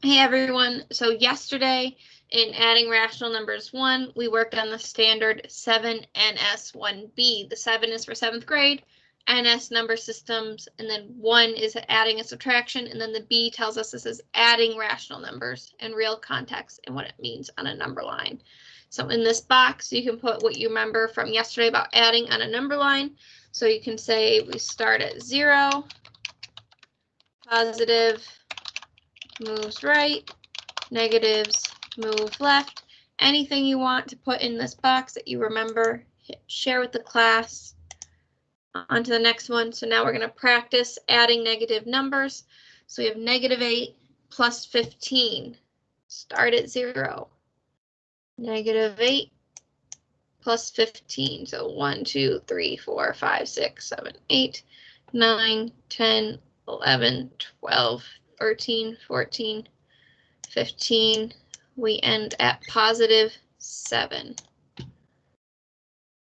Hey everyone, so yesterday in adding rational numbers 1, we worked on the standard 7NS1B. The 7 is for 7th grade, NS number systems, and then 1 is adding and subtraction, and then the B tells us this is adding rational numbers in real context and what it means on a number line. So in this box, you can put what you remember from yesterday about adding on a number line. So you can say we start at 0, positive moves right, negatives move left. Anything you want to put in this box that you remember, hit share with the class. On to the next one. So now we're going to practice adding negative numbers. So we have -8 plus 15. Start at 0. -8 plus 15. So 1, 2, 3, 4, 5, 6, 7, 8, 9, 10, 11, 12, 13, 14, 15. We end at +7.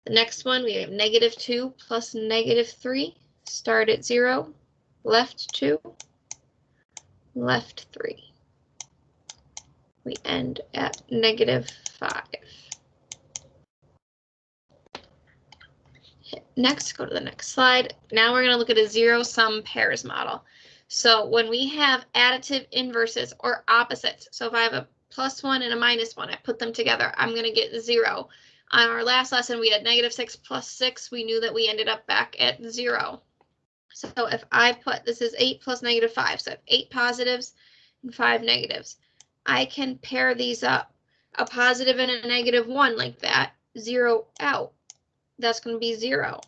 The next one, we have -2 plus -3. Start at 0, left 2, left 3. We end at -5. Next, go to the next slide. Now we're going to look at a zero-sum pairs model. So when we have additive inverses or opposites, so if I have a +1 and a -1, I put them together, I'm going to get 0. On our last lesson, we had -6 plus 6. We knew that we ended up back at 0. So if I put, this is 8 plus -5, so I have 8 positives and 5 negatives. I can pair these up, a positive and a -1 like that, 0 out. That's going to be 0.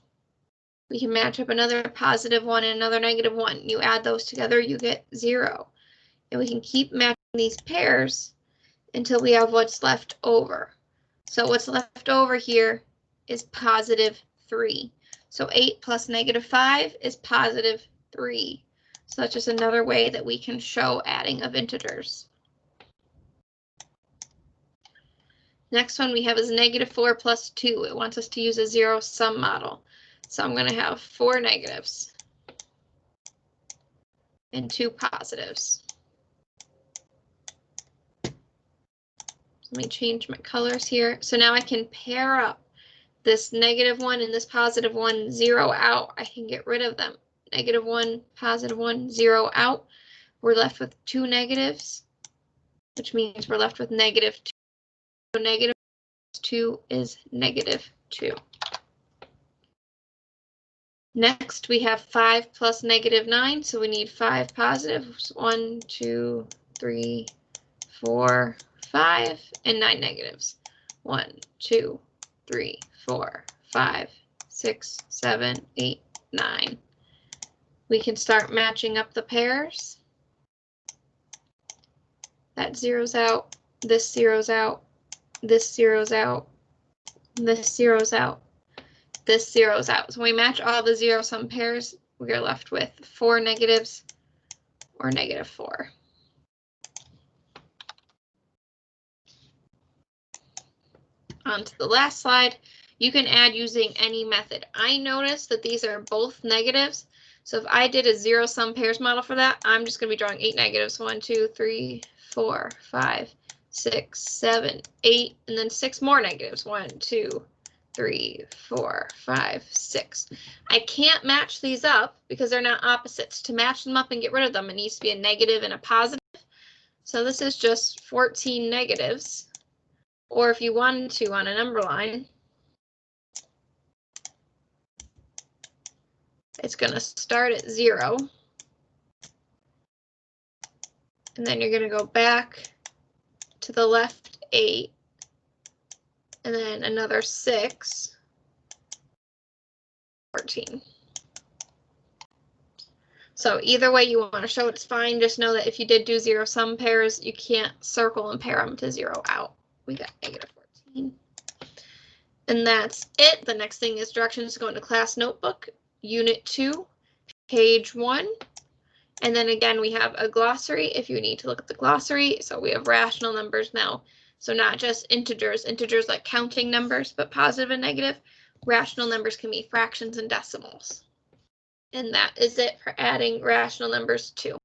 We can match up another +1 and another -1. You add those together, you get 0. And we can keep matching these pairs until we have what's left over. So what's left over here is +3. So 8 plus -5 is +3. So that's just another way that we can show adding of integers. Next one we have is -4 plus 2. It wants us to use a zero-sum model. So I'm going to have 4 negatives and 2 positives. Let me change my colors here. So now I can pair up this -1 and this +1, 0 out. I can get rid of them. -1, +1, 0 out. We're left with 2 negatives, which means we're left with -2. So -2 is -2. Next, we have 5 plus -9, so we need 5 positives. 1, 2, 3, 4, 5, and 9 negatives. 1, 2, 3, 4, 5, 6, 7, 8, 9. We can start matching up the pairs. That zeroes out, this zeroes out, this zeroes out, this zeroes out, this zeroes out. So when we match all the zero-sum pairs, we are left with 4 negatives or -4. On to the last slide, you can add using any method. I noticed that these are both negatives. So if I did a zero-sum pairs model for that, I'm just going to be drawing 8 negatives. 1, 2, 3, 4, 5, 6, 7, 8, and then 6 more negatives. 1, 2, 3, 4, 5, 6. I can't match these up because they're not opposites. To match them up and get rid of them, it needs to be a negative and a positive. So this is just 14 negatives. Or if you wanted to on a number line, it's going to start at 0. And then you're going to go back to the left 8. And then another 6, 14. So either way you want to show it's fine. Just know that if you did do zero-sum pairs, you can't circle and pair them to 0 out. We got -14. And that's it. The next thing is directions to go into class notebook, unit 2, page 1. And then again, we have a glossary if you need to look at the glossary. So we have rational numbers now. So not just integers like counting numbers, but positive and negative. Rational numbers can be fractions and decimals. And that is it for adding rational numbers 2.